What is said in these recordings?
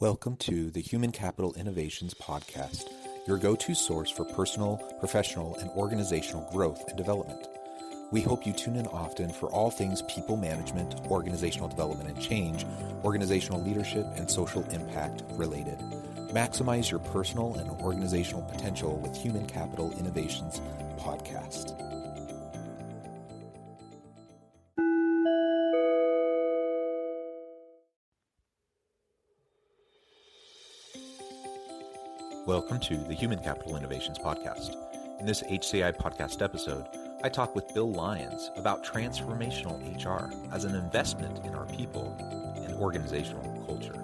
Welcome to the Human Capital Innovations Podcast, your go-to source for personal, professional, and organizational growth and development. We hope you tune in often for all things people management, organizational development and change, organizational leadership, and social impact related. Maximize your personal and organizational potential with Human Capital Innovations Podcast. Welcome to the Human Capital Innovations Podcast. In this HCI podcast episode, I talk with Bill Lyons about transformational HR as an investment in our people and organizational culture.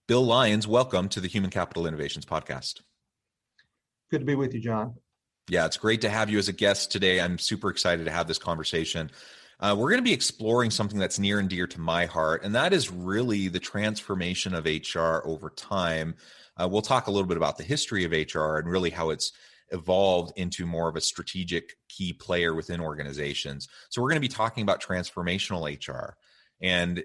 Bill Lyons, welcome to the Human Capital Innovations Podcast. Good to be with you, John. Yeah, it's great to have you as a guest today. I'm super excited to have this conversation. We're going to be exploring something that's near and dear to my heart, and that is really the transformation of HR over time. We'll talk a little bit about the history of HR and really how it's evolved into more of a strategic key player within organizations. So we're going to be talking about transformational HR and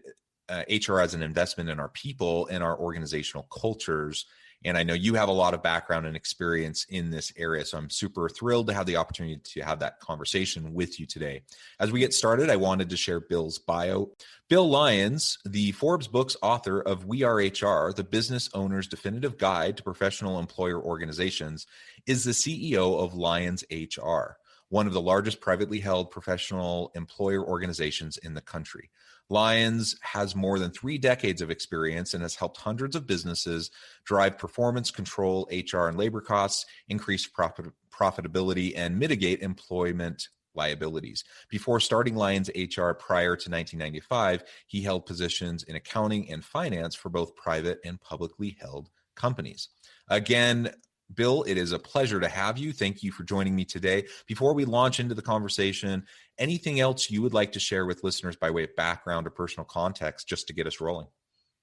HR as an investment in our people and our organizational cultures. And I know you have a lot of background and experience in this area, so I'm super thrilled to have the opportunity to have that conversation with you today. As we get started, I wanted to share Bill's bio. Bill Lyons, the Forbes Books author of We Are HR, the Business Owner's Definitive Guide to Professional Employer Organizations, is the CEO of Lyons HR, one of the largest privately held professional employer organizations in the country. Lyons has more than 3 decades of experience and has helped hundreds of businesses drive performance, control HR and labor costs, increase profitability, and mitigate employment liabilities. Before starting Lyons HR prior to 1995, he held positions in accounting and finance for both private and publicly held companies. Again, Bill, it is a pleasure to have you. Thank you for joining me today. Before we launch into the conversation, anything else you would like to share with listeners by way of background or personal context just to get us rolling?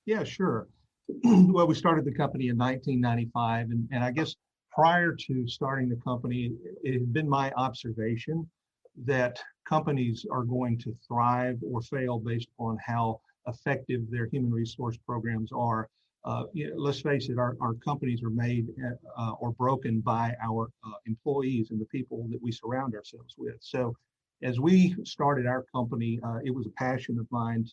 Yeah, sure. Well, we started the company in 1995, and I guess prior to starting the company, it had been my observation that companies are going to thrive or fail based upon how effective their human resource programs are. Let's face it, our companies are made or broken by our employees and the people that we surround ourselves with. So as we started our company, it was a passion of mine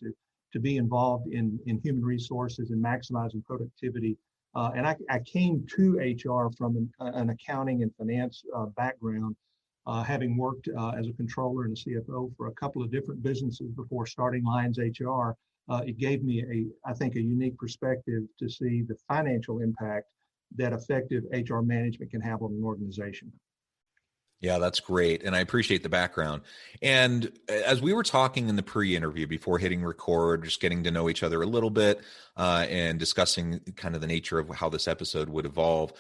to be involved in human resources and maximizing productivity. And I came to HR from an accounting and finance background, having worked as a controller and a CFO for a couple of different businesses before starting Lyons HR. It gave me I think, a unique perspective to see the financial impact that effective HR management can have on an organization. Yeah, that's great. And I appreciate the background. And as we were talking in the pre-interview before hitting record, just getting to know each other a little bit and discussing kind of the nature of how this episode would evolve,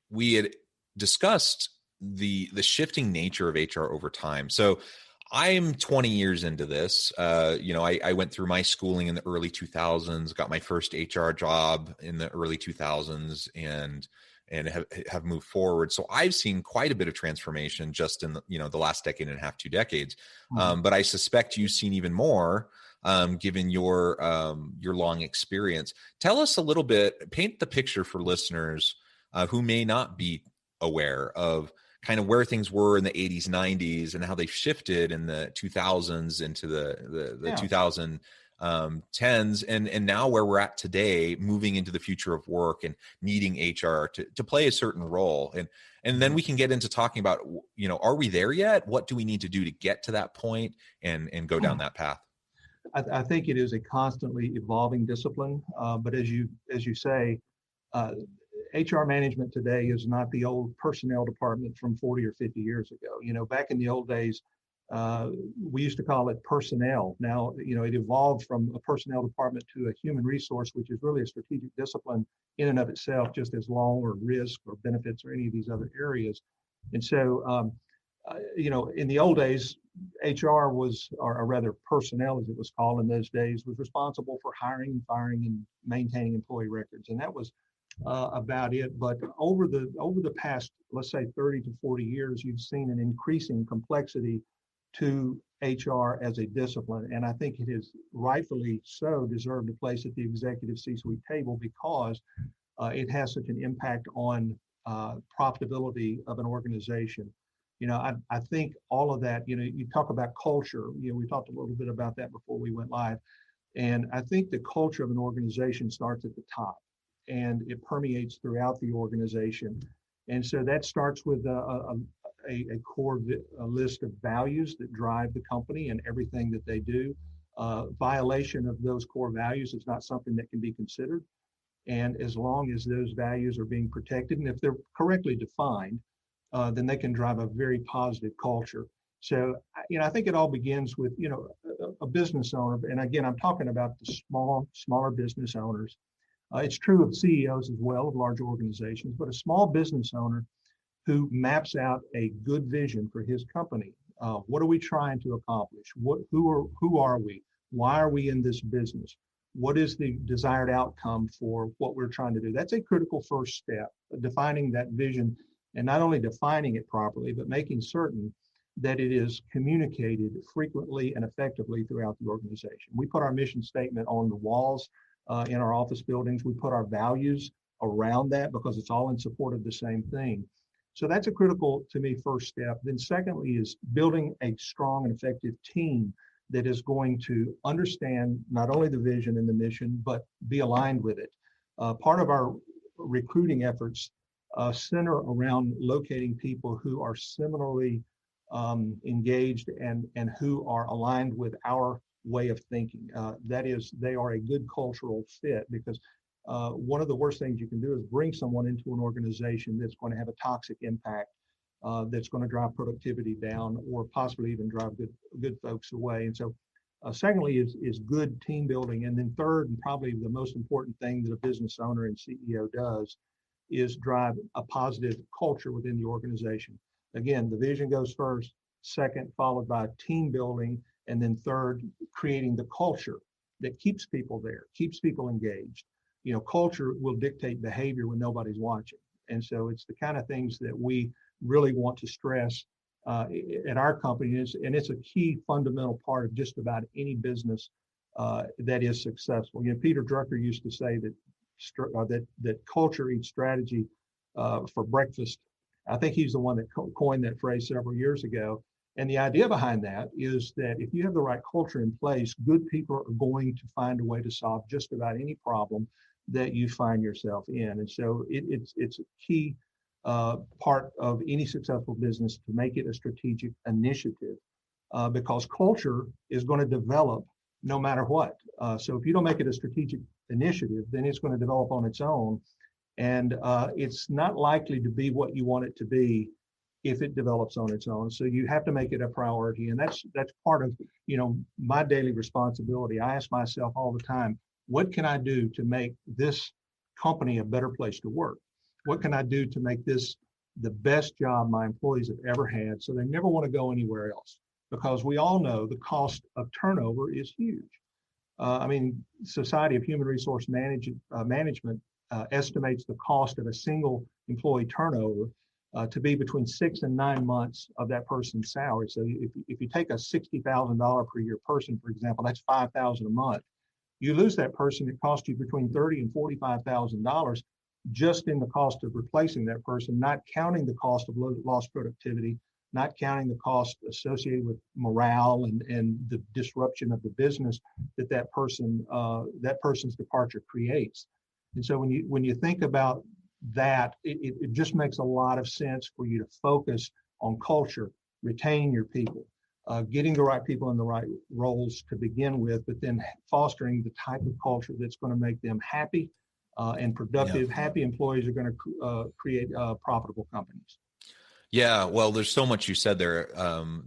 we had discussed the shifting nature of HR over time. So I'm 20 years into this. I went through my schooling in the early 2000s, got my first HR job in the early 2000s, and have moved forward. So I've seen quite a bit of transformation just in the last decade and a half, 2 decades. But I suspect you've seen even more, given your long experience. Tell us a little bit, paint the picture for listeners who may not be aware of kind of where things were in the 80s, 90s, and how they shifted in the 2000s into the 2010s, and now where we're at today, moving into the future of work and needing HR to play a certain role. And then we can get into talking about, are we there yet? What do we need to do to get to that point and go down that path? I think it is a constantly evolving discipline, but as you say, HR management today is not the old personnel department from 40 or 50 years ago. Back in the old days, we used to call it personnel. Now, it evolved from a personnel department to a human resource, which is really a strategic discipline in and of itself, just as law or risk or benefits or any of these other areas. And so in the old days, HR was, or rather personnel as it was called in those days, was responsible for hiring and firing and maintaining employee records. And that was about it. But over the past, let's say 30 to 40 years, you've seen an increasing complexity to HR as a discipline. And I think it has rightfully so deserved a place at the executive C-suite table because it has such an impact on profitability of an organization. I think all of that, you talk about culture, we talked a little bit about that before we went live. And I think the culture of an organization starts at the top and it permeates throughout the organization. And so that starts with a core list of values that drive the company and everything that they do. Violation of those core values is not something that can be considered. And as long as those values are being protected, and if they're correctly defined, then they can drive a very positive culture. So, I think it all begins with, a business owner. And again, I'm talking about the smaller business owners. It's true of CEOs as well, of large organizations, but a small business owner who maps out a good vision for his company. What are we trying to accomplish? Who are we? Why are we in this business? What is the desired outcome for what we're trying to do? That's a critical first step, defining that vision, and not only defining it properly, but making certain that it is communicated frequently and effectively throughout the organization. We put our mission statement on the walls in our office buildings. We put our values around that because it's all in support of the same thing. So that's a critical, to me, first step. Then secondly is building a strong and effective team that is going to understand not only the vision and the mission, but be aligned with it. Part of our recruiting efforts center around locating people who are similarly engaged and who are aligned with our way of thinking. That is, they are a good cultural fit, because one of the worst things you can do is bring someone into an organization that's going to have a toxic impact, that's going to drive productivity down or possibly even drive good folks away. And so secondly is good team building. And then third, and probably the most important thing that a business owner and CEO does, is drive a positive culture within the organization. Again, the vision goes first, second, followed by team building, and then third, creating the culture that keeps people there, keeps people engaged. Culture will dictate behavior when nobody's watching. And so it's the kind of things that we really want to stress at our company. And it's a key fundamental part of just about any business that is successful. Peter Drucker used to say that culture eats strategy for breakfast. I think he's the one that coined that phrase several years ago. And the idea behind that is that if you have the right culture in place, good people are going to find a way to solve just about any problem that you find yourself in. And so it's a key part of any successful business to make it a strategic initiative, because culture is going to develop no matter what. So if you don't make it a strategic initiative, then it's going to develop on its own. And it's not likely to be what you want it to be if it develops on its own. So you have to make it a priority. And that's part of, my daily responsibility. I ask myself all the time, what can I do to make this company a better place to work? What can I do to make this the best job my employees have ever had, so they never want to go anywhere else? Because we all know the cost of turnover is huge. Society of Human Resource Management estimates the cost of a single employee turnover to be between 6 and 9 months of that person's salary. So if you take a $60,000 per year person, for example, that's $5,000 a month. You lose that person, it costs you between $30,000 and $45,000 just in the cost of replacing that person, not counting the cost of lost productivity, not counting the cost associated with morale and the disruption of the business that person's departure creates. And so when you think about that, it just makes a lot of sense for you to focus on culture, retaining your people, getting the right people in the right roles to begin with, but then fostering the type of culture that's going to make them happy and productive. Yeah. Happy employees are going to create profitable companies. Yeah, well, there's so much you said there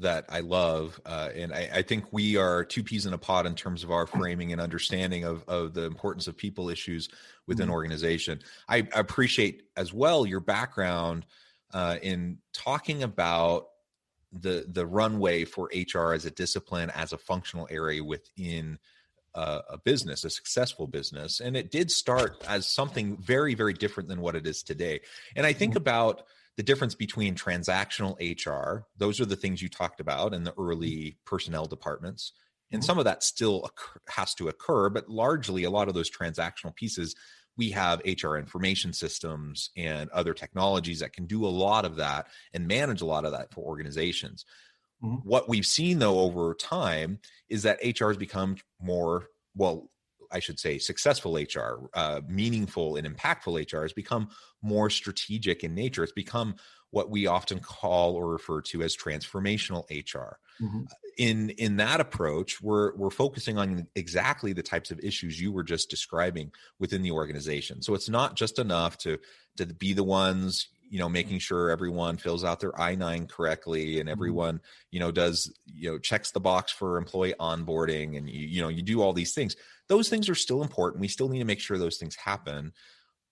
that I love. And I think we are two peas in a pod in terms of our framing and understanding of the importance of people issues within organization. I appreciate as well your background in talking about the runway for HR as a discipline, as a functional area within a business, a successful business. And it did start as something very, very different than what it is today. And I think about the difference between transactional HR, those are the things you talked about in the early personnel departments. And some of that still has to occur, but largely a lot of those transactional pieces, we have HR information systems and other technologies that can do a lot of that and manage a lot of that for organizations. What we've seen, though, over time is that HR has become more, well, I should say successful HR, meaningful and impactful HR has become more strategic in nature. It's become what we often call or refer to as transformational HR. In that approach, we're focusing on exactly the types of issues you were just describing within the organization. So it's not just enough to be the ones, making sure everyone fills out their I-9 correctly and everyone, does, checks the box for employee onboarding and, you do all these things. Those things are still important. We still need to make sure those things happen,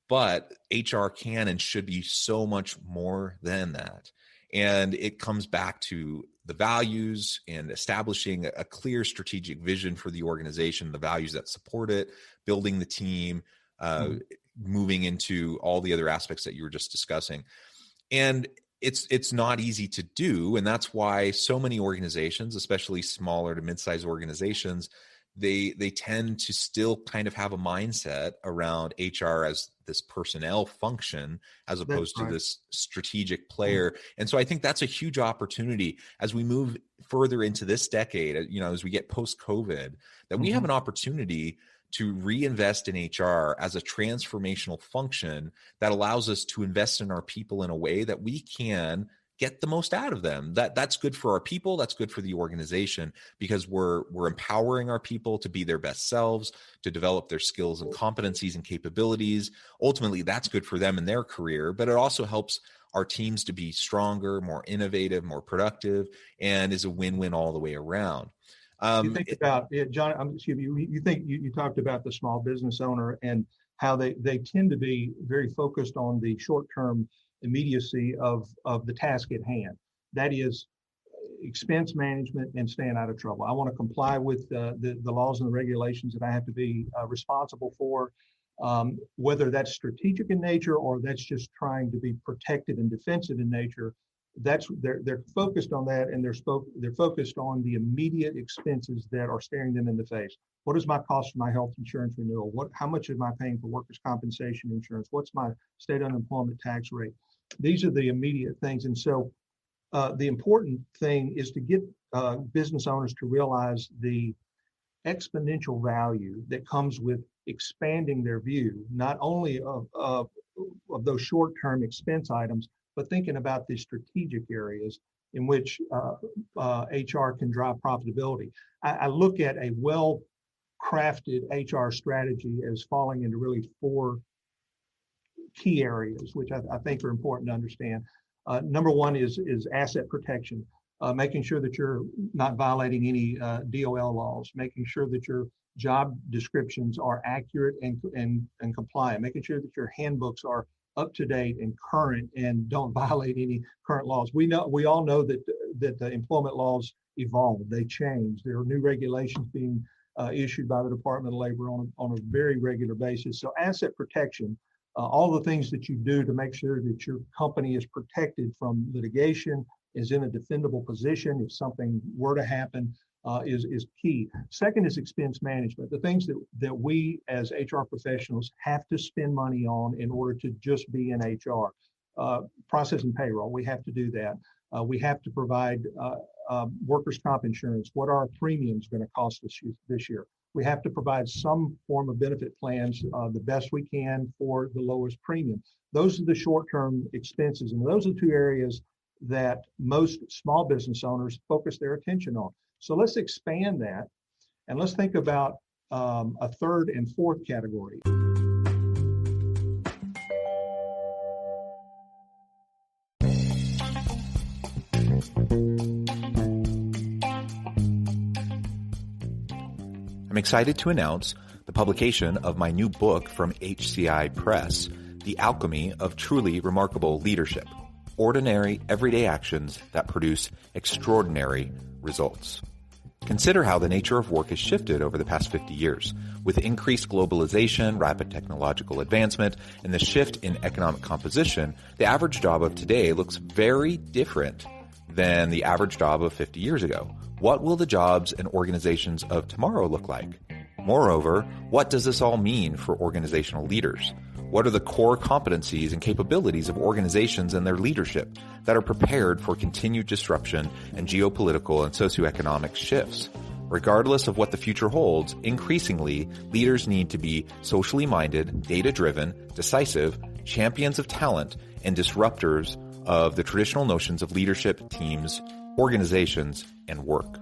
but HR can and should be so much more than that. And it comes back to the values and establishing a clear strategic vision for the organization, the values that support it, building the team, moving into all the other aspects that you were just discussing. And it's not easy to do. And that's why so many organizations, especially smaller to mid-sized organizations, they tend to still kind of have a mindset around HR as this personnel function as opposed to this strategic player. And so I think that's a huge opportunity as we move further into this decade, as we get post-COVID, that we have an opportunity to reinvest in HR as a transformational function that allows us to invest in our people in a way that we can get the most out of them. That's good for our people. That's good for the organization because we're empowering our people to be their best selves, to develop their skills and competencies and capabilities. Ultimately, that's good for them in their career, but it also helps our teams to be stronger, more innovative, more productive, and is a win-win all the way around. You think about it, John, you talked about the small business owner and how they tend to be very focused on the short-term immediacy of the task at hand. That is expense management and staying out of trouble. I want to comply with the laws and the regulations that I have to be responsible for, whether that's strategic in nature or that's just trying to be protective and defensive in nature. They're focused on that, and they're focused on the immediate expenses that are staring them in the face. What is my cost for my health insurance renewal? How much am I paying for workers' compensation insurance? What's my state unemployment tax rate? These are the immediate things. And so the important thing is to get business owners to realize the exponential value that comes with expanding their view, not only of those short-term expense items, but thinking about the strategic areas in which HR can drive profitability. I look at a well-crafted HR strategy as falling into really 4 key areas, which I think are important to understand. Number one is asset protection, making sure that you're not violating any DOL laws, making sure that your job descriptions are accurate and compliant, making sure that your handbooks are up to date and current and don't violate any current laws. We all know that the employment laws evolve, they change. There are new regulations being issued by the Department of Labor on a very regular basis. So asset protection, all the things that you do to make sure that your company is protected from litigation, is in a defendable position if something were to happen, is key. Second is expense management, the things that we as HR professionals have to spend money on in order to just be in HR. Process and payroll, we have to do that. We have to provide workers' comp insurance. What are our premiums going to cost us this year? We have to provide some form of benefit plans the best we can for the lowest premium. Those are the short-term expenses, and those are 2 areas that most small business owners focus their attention on. So let's expand that, and let's think about a 3rd and 4th category. I'm excited to announce the publication of my new book from HCI Press, The Alchemy of Truly Remarkable Leadership. ordinary, everyday actions that produce extraordinary results. Consider how the nature of work has shifted over the past 50 years. With increased globalization, rapid technological advancement, and the shift in economic composition, the average job of today looks very different than the average job of 50 years ago. What will the jobs and organizations of tomorrow look like? Moreover, what does this all mean for organizational leaders? What are the core competencies and capabilities of organizations and their leadership that are prepared for continued disruption and geopolitical and socioeconomic shifts? Regardless of what the future holds, increasingly, leaders need to be socially minded, data-driven, decisive, champions of talent, and disruptors of the traditional notions of leadership, teams, organizations, and work.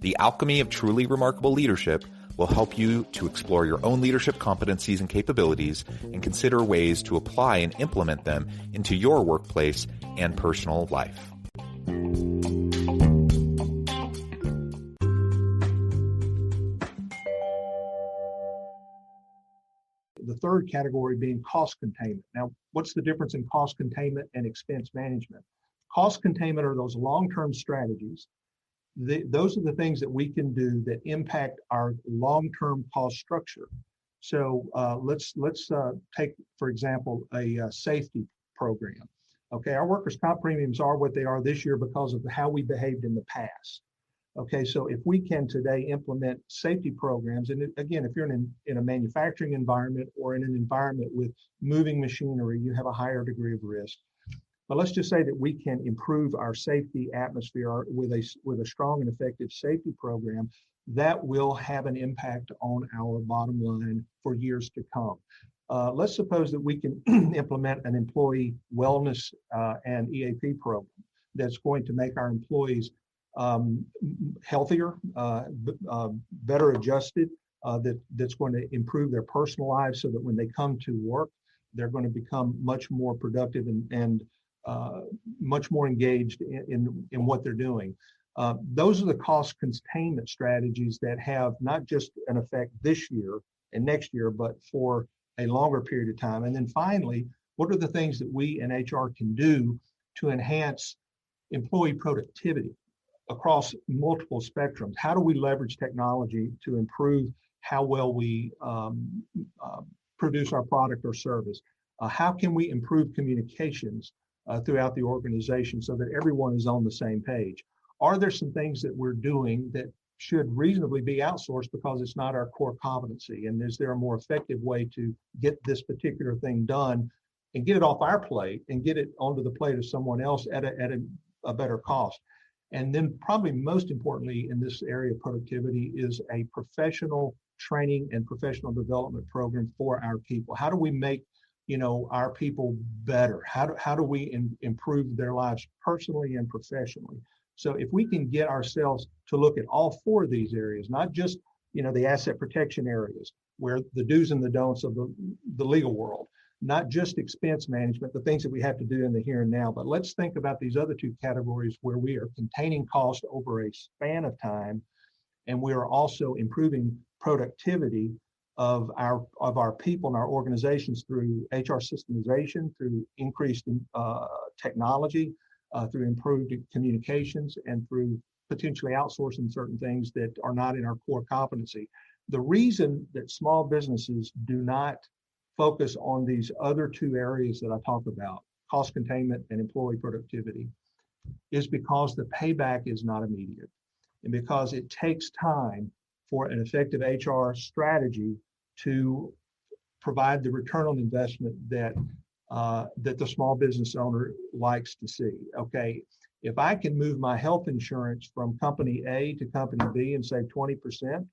The alchemy of truly remarkable leadership will help you to explore your own leadership competencies and capabilities and consider ways to apply and implement them into your workplace and personal life. The third category being cost containment. Now, what's the difference in cost containment and expense management? Cost containment are those long-term strategies. Those are the things that we can do that impact our long-term cost structure. So let's take, for example, a safety program. Okay, our workers' comp premiums are what they are this year because of how we behaved in the past. Okay, so if we can today implement safety programs, and again, if you're in a manufacturing environment or in an environment with moving machinery, you have a higher degree of risk. But let's just say that we can improve our safety atmosphere with a strong and effective safety program that will have an impact on our bottom line for years to come. Let's suppose that we can implement an employee wellness and EAP program that's going to make our employees healthier, better adjusted, that's going to improve their personal lives so that when they come to work, they're going to become much more productive and much more engaged in what they're doing. Those are the cost containment strategies that have not just an effect this year and next year, but for a longer period of time. And then finally, what are the things that we in HR can do to enhance employee productivity across multiple spectrums? How do we leverage technology to improve how well we produce our product or service? How can we improve communications throughout the organization so that everyone is on the same page? Are there some things that we're doing that should reasonably be outsourced because it's not our core competency? And is there a more effective way to get this particular thing done and get it off our plate and get it onto the plate of someone else at a better cost? And then probably most importantly in this area of productivity is a professional training and professional development program for our people. How do we make our people better? How do we improve their lives personally and professionally? So if we can get ourselves to look at all four of these areas, not just the asset protection areas where the do's and the don'ts of the legal world, not just expense management, the things that we have to do in the here and now, but let's think about these other two categories where we are containing cost over a span of time, and we are also improving productivity of our people and our organizations through HR systemization, through increased technology, through improved communications, and through potentially outsourcing certain things that are not in our core competency. The reason that small businesses do not focus on these other two areas that I talk about, cost containment and employee productivity, is because the payback is not immediate, and because it takes time for an effective HR strategy to provide the return on investment that the small business owner likes to see. Okay, if I can move my health insurance from company A to company B and save 20%,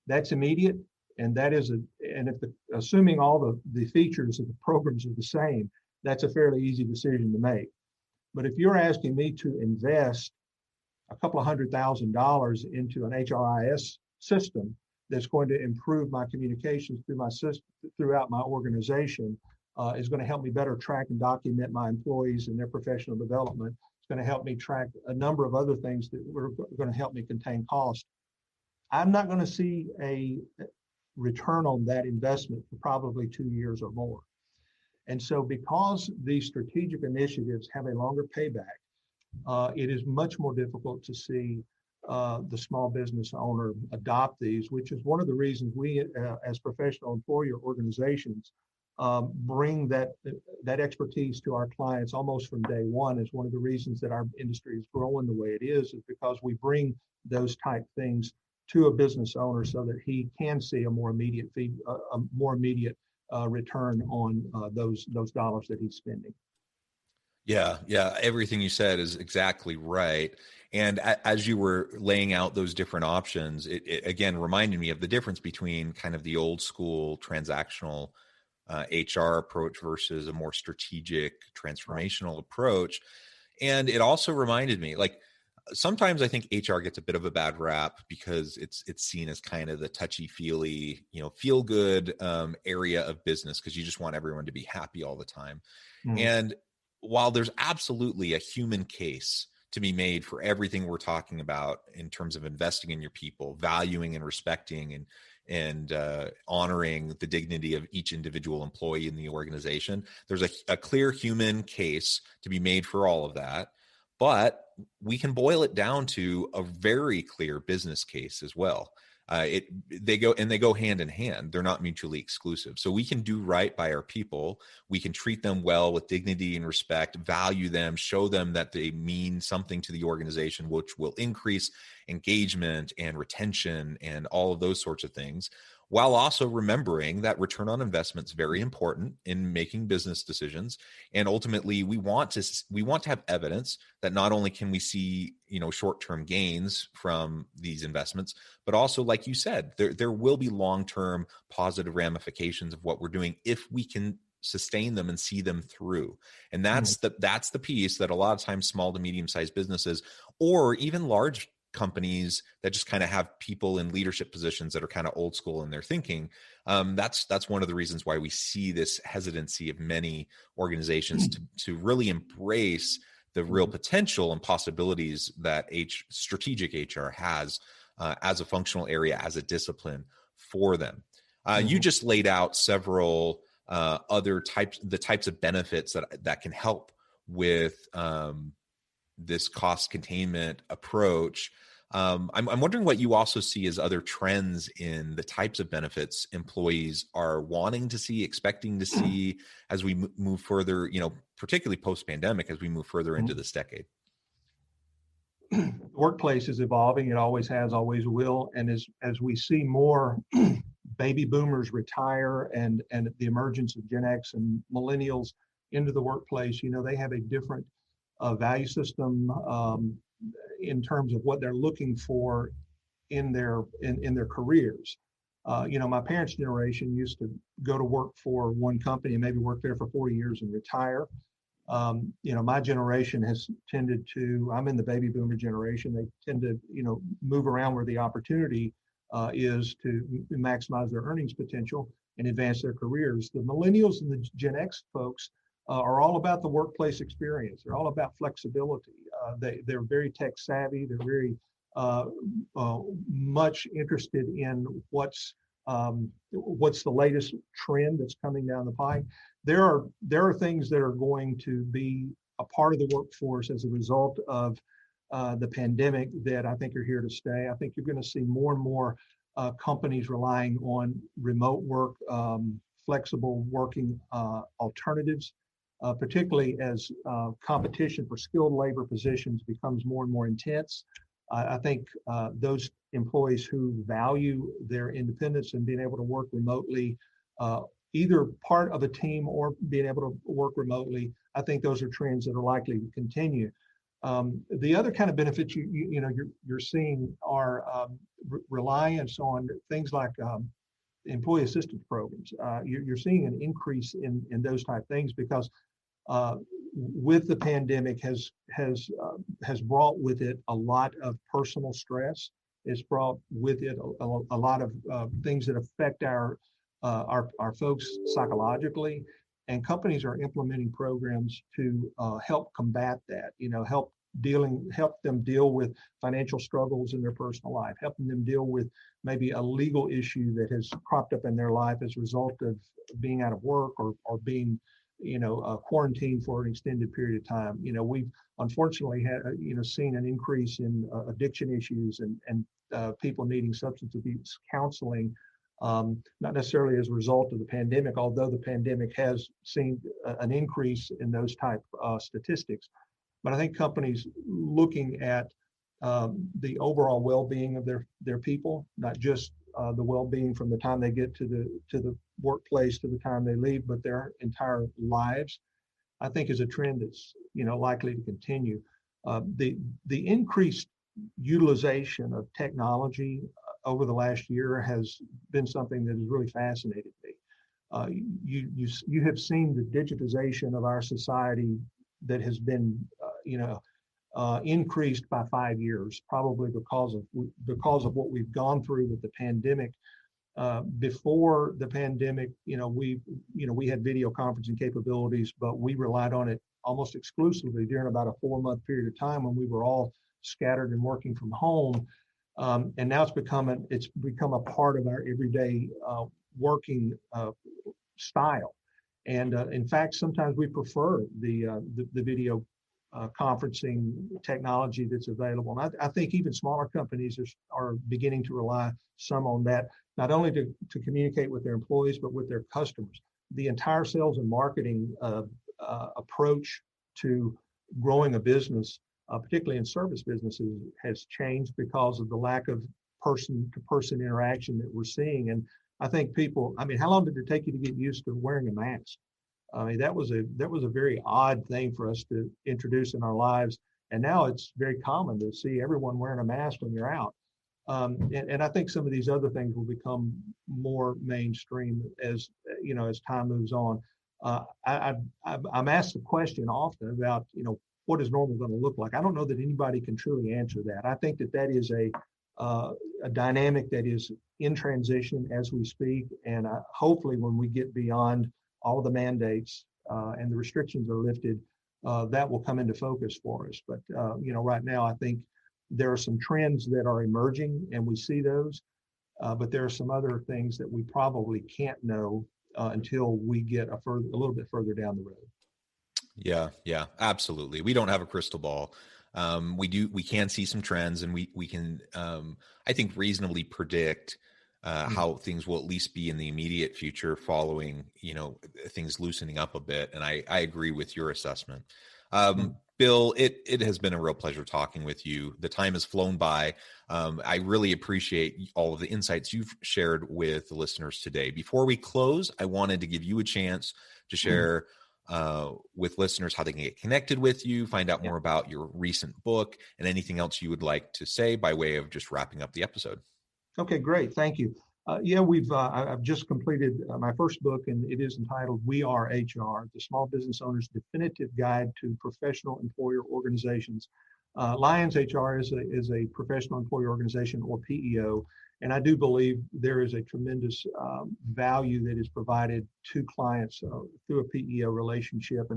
that's immediate, and that is assuming all the features of the programs are the same, that's a fairly easy decision to make. But if you're asking me to invest a couple of $100,000 into an HRIS system that's going to improve my communications through my system throughout my organization, is going to help me better track and document my employees and their professional development. It's going to help me track a number of other things that are going to help me contain cost. I'm not going to see a return on that investment for probably 2 years or more. And so because these strategic initiatives have a longer payback, it is much more difficult to see the small business owner adopt these, which is one of the reasons we, as professional employer organizations, bring that expertise to our clients almost from day one. Is one of the reasons that our industry is growing the way it is because we bring those type things to a business owner so that he can see a more immediate return on those dollars that he's spending. Yeah, yeah. Everything you said is exactly right. And as you were laying out those different options, it again reminded me of the difference between kind of the old school transactional HR approach versus a more strategic transformational approach. And it also reminded me, like, sometimes I think HR gets a bit of a bad rap because it's seen as kind of the touchy feely, feel good area of business because you just want everyone to be happy all the time. Mm. And while there's absolutely a human case to be made for everything we're talking about in terms of investing in your people, valuing and respecting and honoring the dignity of each individual employee in the organization, there's a clear human case to be made for all of that. But we can boil it down to a very clear business case as well. They go hand in hand. They're not mutually exclusive. So we can do right by our people. We can treat them well with dignity and respect, value them, show them that they mean something to the organization, which will increase engagement and retention and all of those sorts of things, while also remembering that return on investment is very important in making business decisions. And ultimately, we want to have evidence that not only can we see short-term gains from these investments, but also, like you said, there will be long-term positive ramifications of what we're doing if we can sustain them and see them through. And that's the piece that a lot of times small to medium-sized businesses or even large companies that just kind of have people in leadership positions that are kind of old school in their thinking. That's one of the reasons why we see this hesitancy of many organizations to really embrace the real potential and possibilities that strategic HR has as a functional area, as a discipline for them. You just laid out several other types of benefits that can help with this cost containment approach. I'm wondering what you also see as other trends in the types of benefits employees are wanting to see, expecting to see as we move further, particularly post-pandemic, as we move further into this decade. The workplace is evolving. It always has, always will. And as we see more baby boomers retire and the emergence of Gen X and millennials into the workplace, they have a different value system in terms of what they're looking for in their careers. My parents' generation used to go to work for one company and maybe work there for 40 years and retire. My generation has tended to, I'm in the baby boomer generation, they tend to, move around where the opportunity is to maximize their earnings potential and advance their careers. The millennials and the Gen X folks are all about the workplace experience. They're all about flexibility. They're very tech savvy. They're very much interested in what's the latest trend that's coming down the pike. There are things that are going to be a part of the workforce as a result of the pandemic that I think are here to stay. I think you're going to see more and more companies relying on remote work, flexible working alternatives, particularly as competition for skilled labor positions becomes more and more intense. I think those employees who value their independence and being able to work remotely, either part of a team or being able to work remotely, I think those are trends that are likely to continue. The other kind of benefits you're seeing are reliance on things like employee assistance programs. You're seeing an increase in those type things because with the pandemic has brought with it a lot of personal stress. It's brought with it a lot of things that affect our folks psychologically, and companies are implementing programs to help combat that. Help them deal with financial struggles in their personal life, helping them deal with maybe a legal issue that has cropped up in their life as a result of being out of work or being quarantined for an extended period of time. We've unfortunately had, seen an increase in addiction issues and people needing substance abuse counseling, not necessarily as a result of the pandemic, although the pandemic has seen an increase in those type statistics. But I think companies looking at the overall well-being of their people, not just the well-being from the time they get to the workplace to the time they leave, but their entire lives, I think is a trend that's likely to continue. The increased utilization of technology over the last year has been something that has really fascinated me. You have seen the digitization of our society that has been increased by 5 years, probably because of what we've gone through with the pandemic. Before the pandemic, we had video conferencing capabilities, but we relied on it almost exclusively during about a 4-month period of time when we were all scattered and working from home. And now it's become a part of our everyday working style. And in fact, sometimes we prefer the video conferencing technology that's available. And I think even smaller companies are beginning to rely some on that, not only to communicate with their employees, but with their customers. The entire sales and marketing approach to growing a business, particularly in service businesses, has changed because of the lack of person-to-person interaction that we're seeing. And I think how long did it take you to get used to wearing a mask? I mean, that was a very odd thing for us to introduce in our lives. And now it's very common to see everyone wearing a mask when you're out. And I think some of these other things will become more mainstream as time moves on. I'm asked the question often about, what is normal going to look like? I don't know that anybody can truly answer that. I think that is a dynamic that is in transition as we speak. And hopefully when we get beyond all of the mandates and the restrictions are lifted, that will come into focus for us. But, right now, I think there are some trends that are emerging and we see those, but there are some other things that we probably can't know until we get a little bit further down the road. Yeah, absolutely. We don't have a crystal ball. We can see some trends, and we can, I think, reasonably predict how things will at least be in the immediate future following, things loosening up a bit. And I agree with your assessment. Bill, it has been a real pleasure talking with you. The time has flown by. I really appreciate all of the insights you've shared with the listeners today. Before we close, I wanted to give you a chance to share with listeners how they can get connected with you, find out more about your recent book, and anything else you would like to say by way of just wrapping up the episode. Okay, great. Thank you. I've just completed my first book, and it is entitled We Are HR, the Small Business Owner's Definitive Guide to Professional Employer Organizations. Lions HR is a professional employer organization, or PEO, and I do believe there is a tremendous value that is provided to clients through a PEO relationship,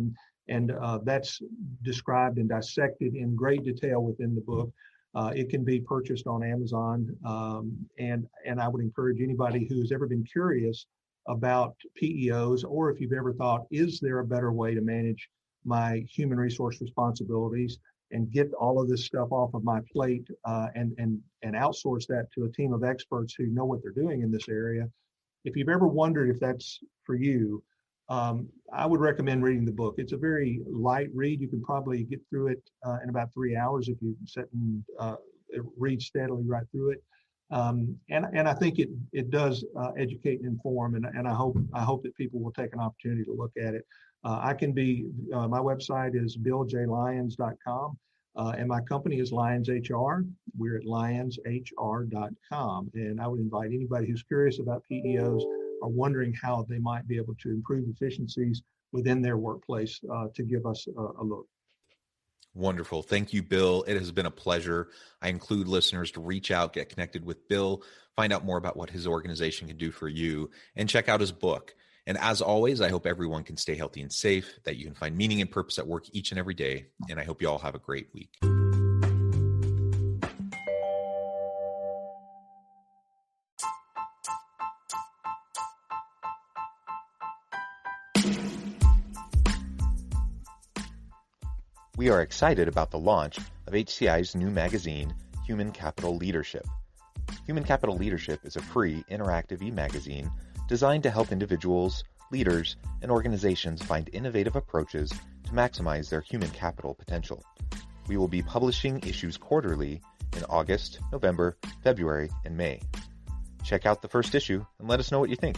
and that's described and dissected in great detail within the book. It can be purchased on Amazon, and I would encourage anybody who's ever been curious about PEOs, or if you've ever thought, is there a better way to manage my human resource responsibilities and get all of this stuff off of my plate and outsource that to a team of experts who know what they're doing in this area. If you've ever wondered if that's for you, I would recommend reading the book. It's a very light read. You can probably get through it in about 3 hours if you sit and read steadily right through it. And I think it does educate and inform, and I hope that people will take an opportunity to look at it. My website is billjlyons.com, and my company is Lions HR. We're at lionshr.com, and I would invite anybody who's curious about PEOs or wondering how they might be able to improve efficiencies within their workplace to give us a look. Wonderful. Thank you, Bill. It has been a pleasure. I include listeners to reach out, get connected with Bill, find out more about what his organization can do for you, and check out his book. And as always, I hope everyone can stay healthy and safe, that you can find meaning and purpose at work each and every day. And I hope you all have a great week. We are excited about the launch of HCI's new magazine, Human Capital Leadership. Human Capital Leadership is a free, interactive e-magazine designed to help individuals, leaders, and organizations find innovative approaches to maximize their human capital potential. We will be publishing issues quarterly in August, November, February, and May. Check out the first issue and let us know what you think.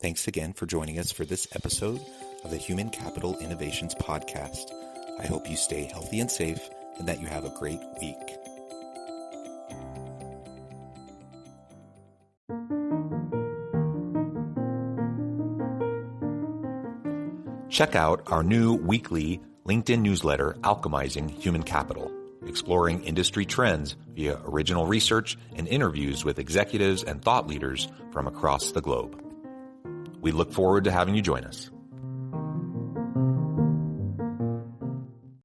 Thanks again for joining us for this episode of the Human Capital Innovations Podcast. I hope you stay healthy and safe and that you have a great week. Check out our new weekly LinkedIn newsletter, Alchemizing Human Capital, exploring industry trends via original research and interviews with executives and thought leaders from across the globe. We look forward to having you join us.